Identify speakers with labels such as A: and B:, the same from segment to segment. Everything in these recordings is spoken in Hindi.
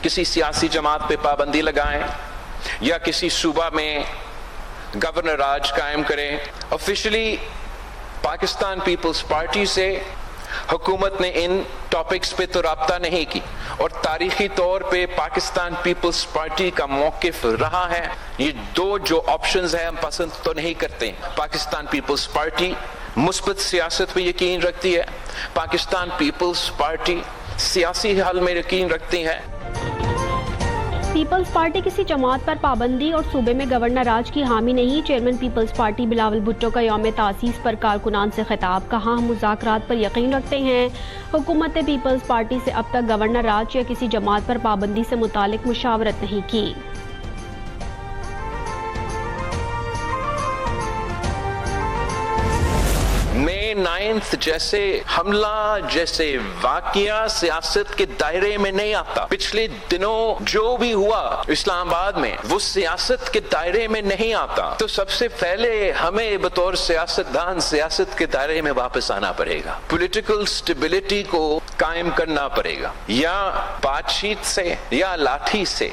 A: किसी सियासी जमात पे पाबंदी लगाएं या किसी सूबा में गवर्नर राज कायम करें। ऑफिशियली पाकिस्तान पीपल्स पार्टी से हुकूमत ने इन टॉपिक्स पे तो राब्ता नहीं की और तारीखी तौर पे पाकिस्तान पीपल्स पार्टी का मौकिफ रहा है ये दो जो ऑप्शंस है हम पसंद तो नहीं करते। पाकिस्तान पीपल्स पार्टी मुस्बत सियासत पे यकीन रखती है, पाकिस्तान पीपल्स पार्टी सियासी हल में यकीन रखती है।
B: पीपल्स पार्टी किसी जमात पर पाबंदी और सूबे में गवर्नर राज की हामी नहीं। चेयरमैन पीपल्स पार्टी बिलावल भुट्टो का यौम तासीस पर कारकुनान से खिताब। कहा, हम मुज़ाकरात पर यकीन रखते हैं। हुकूमत ने पीपल्स पार्टी से अब तक गवर्नर राज या किसी जमात पर पाबंदी से मुतालिक मुशावरत नहीं की।
A: May 9th जैसे हमला जैसे वाकया सियासत के दायरे में नहीं आता। पिछले दिनों जो भी हुआ इस्लामाबाद में वो सियासत के दायरे में नहीं आता। तो सबसे पहले हमें बतौर सियासतदान सियासत के दायरे में वापस आना पड़ेगा, पॉलिटिकल स्टेबिलिटी को कायम करना पड़ेगा, या बातचीत से या लाठी से।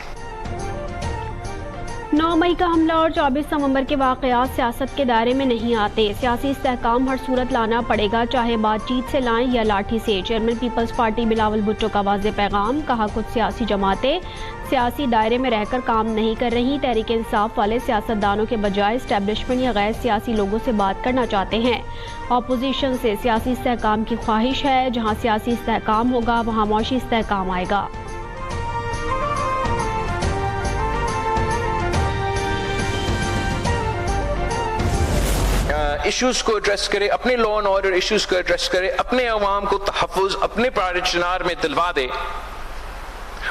B: 9 मई का हमला और 24 नवंबर के वाक़यात सियासत के दायरे में नहीं आते। सियासी इस्तेहकाम हर सूरत लाना पड़ेगा, चाहे बातचीत से लाएं या लाठी से। चेयरमैन पीपल्स पार्टी बिलावल भुट्टो का वाज़े पैगाम। कहा, कुछ सियासी जमातें सियासी दायरे में रहकर काम नहीं कर रही। तहरीक इंसाफ वाले सियासतदानों के बजाय इस्टेब्लिशमेंट या गैर सियासी लोगों से बात करना चाहते हैं। अपोजिशन से सियासी इस्तेहकाम की ख्वाहिश है। जहाँ सियासी इस्तेहकाम होगा वहाँ मौशी इस्तेहकाम आएगा।
A: इश्यूज को एड्रेस करे, अपने लॉ एंड ऑर्डर इश्यूज को एड्रेस करे, अपने अवाम को तहफ़्फ़ुज़ अपने प्राइवेट चिनार में दिलवा दे।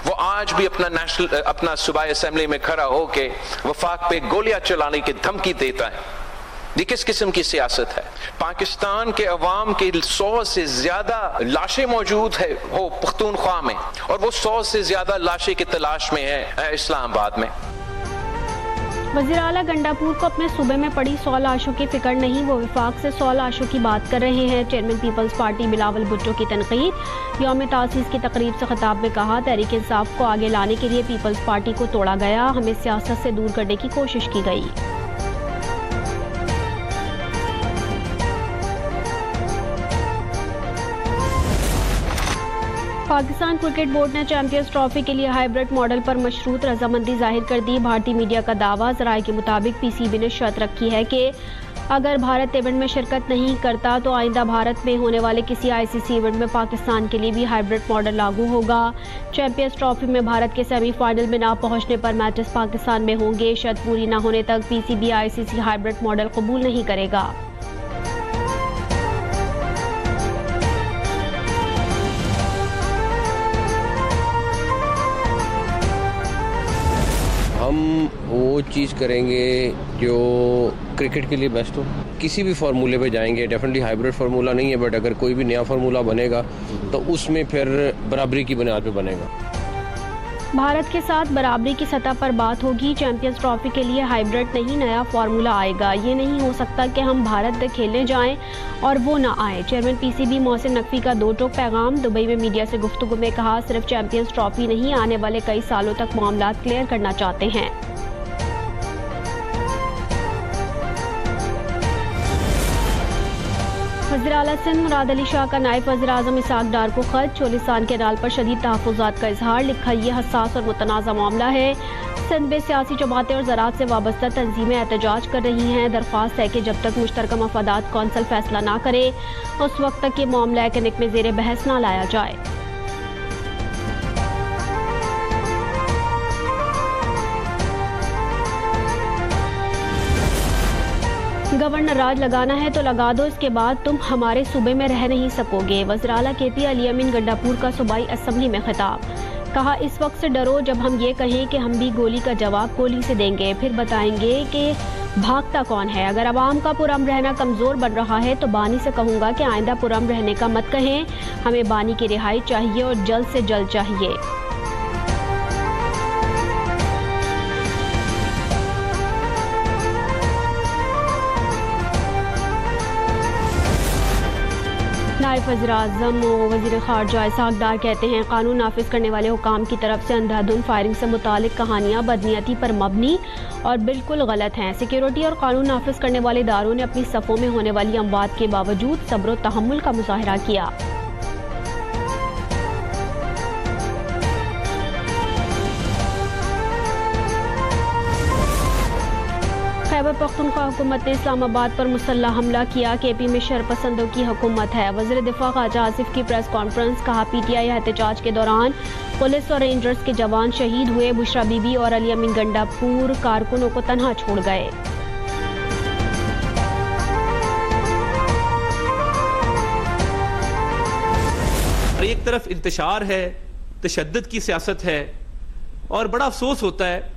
A: वो आज भी अपना सूबाई असेंबली में खड़ा होके वफाक पे गोलियां चलाने की धमकी देता है। ये किस किस्म की सियासत है? पाकिस्तान के अवाम के 100 से ज्यादा लाशें मौजूद है वो पख्तूनख्वा में, और वो 100 से ज्यादा लाशें की तलाश में है इस्लामाबाद में।
B: वज़ीर आला गंडापुर को अपने सूबे में पड़ी 100 लाशों की फिक्र नहीं, वो विफाक से 100 लाशों की बात कर रहे हैं। चेयरमैन पीपल्स पार्टी बिलावल भुट्टो की तनकीद। यौम तासीस की तकरीब से खिताब में कहा, तहरीक इंसाफ को आगे लाने के लिए पीपल्स पार्टी को तोड़ा गया, हमें सियासत से दूर करने की कोशिश की गई। पाकिस्तान क्रिकेट बोर्ड ने चैंपियंस ट्रॉफी के लिए हाइब्रिड मॉडल पर मशरूत रजामंदी जाहिर कर दी। भारतीय मीडिया का दावा। ज़राए के मुताबिक पीसीबी ने शर्त रखी है कि अगर भारत इवेंट में शिरकत नहीं करता तो आइंदा भारत में होने वाले किसी आईसीसी इवेंट में पाकिस्तान के लिए भी हाइब्रिड मॉडल लागू होगा। चैंपियंस ट्रॉफी में भारत के सेमीफाइनल में ना पहुंचने पर मैचेस पाकिस्तान में होंगे। शर्त पूरी न होने तक पीसीबी आईसीसी हाइब्रिड मॉडल कबूल नहीं करेगा।
C: हम वो चीज़ करेंगे जो क्रिकेट के लिए बेस्ट हो। किसी भी फार्मूले पे जाएंगे, डेफिनेटली हाइब्रिड फार्मूला नहीं है, बट अगर कोई भी नया फार्मूला बनेगा तो उसमें फिर बराबरी की बुनियाद पे बनेगा।
B: भारत के साथ बराबरी की सतह पर बात होगी। चैंपियंस ट्रॉफी के लिए हाइब्रिड नहीं, नया फार्मूला आएगा। ये नहीं हो सकता कि हम भारत खेलने जाएं और वो ना आए। चेयरमैन पीसीबी मोहसिन नकवी का दो टोक पैगाम। दुबई में मीडिया से गुफ्तगू में कहा, सिर्फ चैंपियंस ट्रॉफी नहीं, आने वाले कई सालों तक मामला क्लियर करना चाहते हैं। वज़ीर आला सिंध मुराद अली शाह का नायब वज़ीर आज़म इसहाक डार को खत। चोलिस्तान कैनाल पर शदीद तहफ़्फ़ुज़ात का इजहार। लिखा, यह हसास और मुतनाज़ा मामला है। सिंध में सियासी जमातें और ज़राअत से वाबस्ता तंजीमें एहतजाज कर रही हैं। दरख्वास्त है कि जब तक मुश्तरका मफादात कौंसिल फैसला ना करे उस वक्त तक ये मामला एकनिक में ज़ेर बहस ना लाया जाए। गवर्नर राज लगाना है तो लगा दो, इसके बाद तुम हमारे सूबे में रह नहीं सकोगे। वज़ीर आला केपी अली अमीन गंडापुर का सूबाई असम्बली में खिताब। कहा, इस वक्त से डरो जब हम ये कहें कि हम भी गोली का जवाब गोली से देंगे, फिर बताएंगे कि भागता कौन है। अगर अवाम का पुरअमन रहना कमज़ोर बन रहा है तो बानी से कहूँगा कि आइंदा पुरअमन रहने का मत कहें। हमें बानी की रिहाई चाहिए और जल्द से जल्द चाहिए। नायब वज़ीर-ए-आज़म वज़ीर ख़ारजा इसहाक़ डार कहते हैं कानून नाफिज करने वाले हुकाम की तरफ से अंधाधुंध फायरिंग से मुतालिक कहानियाँ बदनीयती पर मबनी और बिल्कुल गलत हैं। सिक्योरिटी और कानून नाफिज करने वाले इदारों ने अपनी सफ़ों में होने वाली अमवात के बावजूद सब्र और तहम्मुल का मुज़ाहरा किया। खैबर पख्तूनख्वा हुकूमत ने इस्लामाबाद पर मुसल्लह हमला किया। केपी में शरपसंदों की हुकूमत है। वज़ीर दिफा ख्वाजा आसिफ की प्रेस कॉन्फ्रेंस। कहा पीटीआई एहतजाज के दौरान पुलिस और रेंजर्स के जवान शहीद हुए। बुशरा बीबी और अली अमीन गंडापुर कारकुनों को तन्हा छोड़ गए।
D: एक तरफ इंतशार है, तशद्दुद की सियासत है और बड़ा अफसोस होता है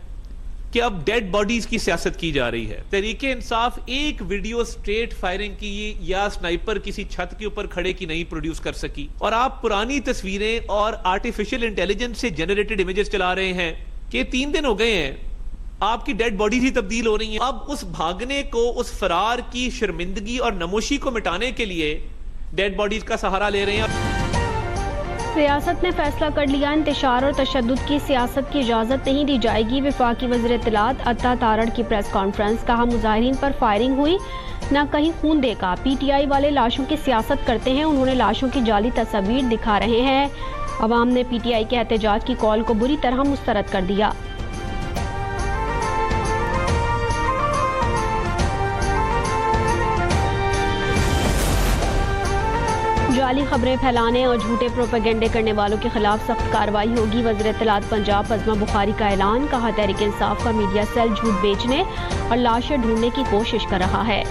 D: कि अब डेड बॉडीज की सियासत की जा रही है। तहरीके इंसाफ एक वीडियो स्ट्रेट फायरिंग की या स्नाइपर किसी छत के ऊपर खड़े की नहीं प्रोड्यूस कर सकी और आप पुरानी तस्वीरें और आर्टिफिशियल इंटेलिजेंस से जनरेटेड इमेजेस चला रहे हैं कि 3 दिन हो गए हैं, आपकी डेड बॉडीज ही तब्दील हो रही हैं। अब उस भागने को, उस फरार की शर्मिंदगी और नमोशी को मिटाने के लिए डेड बॉडीज का सहारा ले रहे हैं।
B: रियासत ने फैसला कर लिया, इंतशार और तशद्दुद की सियासत की इजाज़त नहीं दी जाएगी। वफाकी वज़ीर इत्तलात अता तारड़ की प्रेस कॉन्फ्रेंस। कहा मुजाहिरीन पर फायरिंग हुई, न कहीं खून देखा। पीटीआई वाले लाशों की सियासत करते हैं, उन्होंने लाशों की जाली तस्वीर दिखा रहे हैं। अवाम ने पीटीआई के एहतजाज की कॉल को बुरी तरह मुस्तरद कर दिया। जाली खबरें फैलाने और झूठे प्रोपेगेंडे करने वालों के खिलाफ सख्त कार्रवाई होगी। वज़ीर इत्तलात पंजाब अज़मा बुखारी का ऐलान। कहा तहरीक इंसाफ का मीडिया सेल झूठ बेचने और लाशें ढूंढने की कोशिश कर रहा है।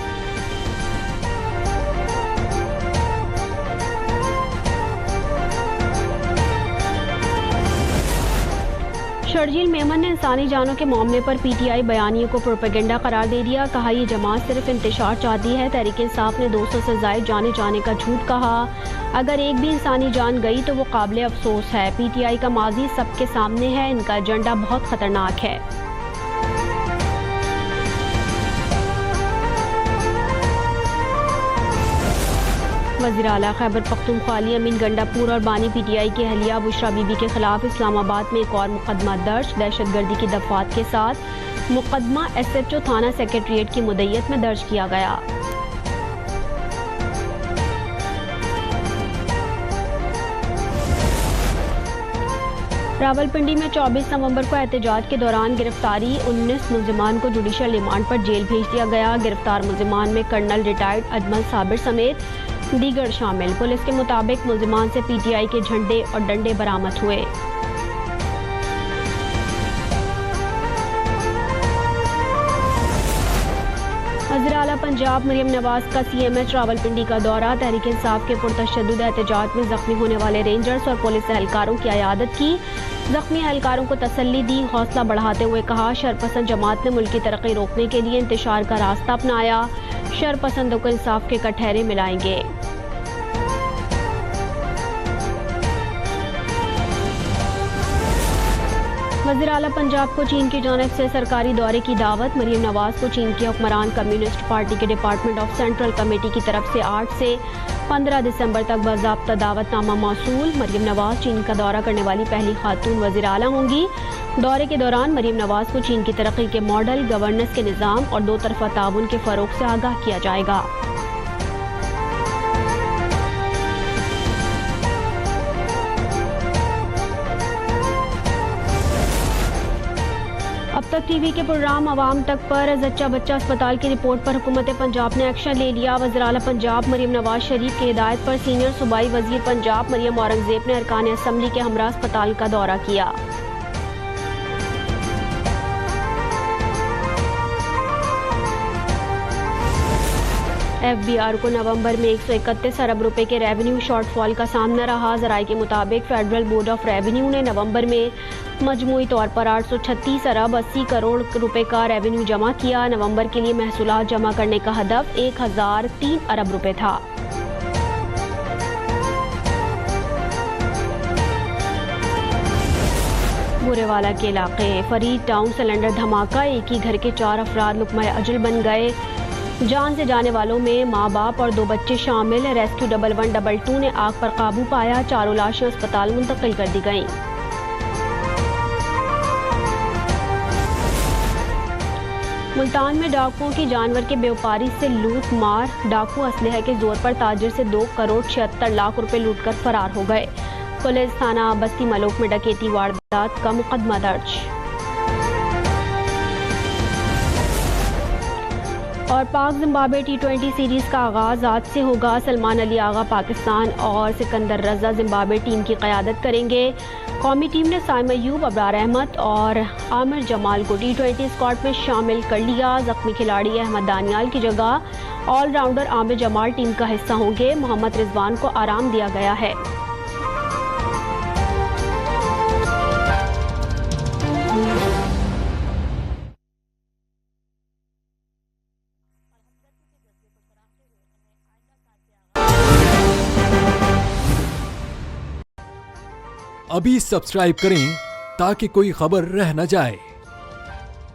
B: शर्जील मेमन ने इंसानी जानों के मामले पर पीटीआई बयानियों को प्रोपेगेंडा करार दे दिया। कहा यह जमात सिर्फ इंतशार चाहती है। तहरीक इंसाफ ने 200 से ज़ायद जाने का झूठ कहा। अगर एक भी इंसानी जान गई तो वो काबिल अफसोस है। पीटीआई का माजी सबके सामने है, इनका एजेंडा बहुत खतरनाक है। वज़ीर आला खैबर पख्तूनख्वा अली अमीन गंडापुर और बानी पीटीआई की अहलिया बुशरा बीबी के खिलाफ इस्लामाबाद में एक और मुकदमा दर्ज। दहशतगर्दी की दफात के साथ मुकदमा SHO थाना सेक्रेटरिएट की मुद्दत में दर्ज किया गया। रावलपिंडी में 24 नवंबर को एहतजाज के दौरान गिरफ्तारी 19 मुल्जिमान को जुडिशल रिमांड पर जेल भेज दिया गया। गिरफ्तार मुल्जिमान में कर्नल रिटायर्ड अजमल साबिर समेत दीगर शामिल। पुलिस के मुताबिक मुल्जिमान से पीटीआई के झंडे और डंडे बरामद हुए। वज़ीर आला पंजाब मरियम नवाज का CMH रावलपिंडी का दौरा। तहरीक इंसाफ के पुरतशद्दुद एहतजाज में जख्मी होने वाले रेंजर्स और पुलिस एहलकारों की अयादत की। जख्मी एहलकारों को तसल्ली दी। हौसला बढ़ाते हुए कहा शरपसंद जमात ने मुल्क की तरक्की रोकने के लिए इंतशार का रास्ता अपनाया। शरपसंदों को इंसाफ के कटहरे मिलाएंगे। वज़ीर आला पंजाब को चीन की जानिब से सरकारी दौरे की दावत। मरियम नवाज को चीन के हुक्मरान कम्युनिस्ट पार्टी के डिपार्टमेंट ऑफ सेंट्रल कमेटी की तरफ से 8 से 15 दिसंबर तक बाज़ाब्ता दावतनामा मौसूल। मरियम नवाज चीन का दौरा करने वाली पहली खातून वज़ीर आला होंगी। दौरे के दौरान मरियम नवाज को चीन की तरक्की के मॉडल, गवर्नेंस के निज़ाम और 2 तरफ़ा ताउन के फ़रोग़ से आगाह किया जाएगा। अब तक टीवी के प्रोग्राम अवाम तक पर जच्चा बच्चा अस्पताल की रिपोर्ट पर हुकूमत पंजाब ने एक्शन ले लिया। वज़ीर आला पंजाब मरियम नवाज शरीफ की हिदायत पर सीनियर सूबाई वज़ीर पंजाब मरियम औरंगज़ेब ने अरकान असम्बली के हमरा अस्पताल का दौरा किया। FBR को नवंबर में 131 अरब रुपए के रेवेन्यू शॉर्टफॉल का सामना रहा। ज़राए के मुताबिक फेडरल बोर्ड ऑफ रेवेन्यू ने नवंबर में मजमूई तौर पर 836 अरब 80 करोड़ रुपए का रेवेन्यू जमा किया। नवंबर के लिए महसूलात जमा करने का हदफ 1003 अरब रुपए था। बुरेवाला के इलाके फरीद टाउन सिलेंडर धमाका। एक ही घर के 4 अफराद लुकमा अजल बन गए। जान से जाने वालों में माँ बाप और 2 बच्चे शामिल। रेस्क्यू 1112 ने आग पर काबू पाया। 4 लाशें अस्पताल मुंतकिल कर दी गईं। मुल्तान में डाकुओं की जानवर के व्यापारी से लूट मार। डाकू असलहे के जोर पर ताजिर से 2 करोड़ 76 लाख रुपए लूटकर फरार हो गए। पुलिस थाना बस्ती मलोक में डकैती वारदात का मुकदमा दर्ज। और पाक जिम्बाब्वे T20 सीरीज का आगाज आज से होगा। सलमान अली आगा पाकिस्तान और सिकंदर रजा जिम्बाब्वे टीम की क़यादत करेंगे। कौमी टीम ने साइम अयूब, अबरार अहमद और आमिर जमाल को T20 स्क्वाड में शामिल कर लिया। जख्मी खिलाड़ी अहमद दानियाल की जगह ऑलराउंडर आमिर जमाल टीम का हिस्सा होंगे। मोहम्मद रिजवान को आराम दिया गया है।
E: अभी सब्सक्राइब करें ताकि कोई खबर रह न जाए।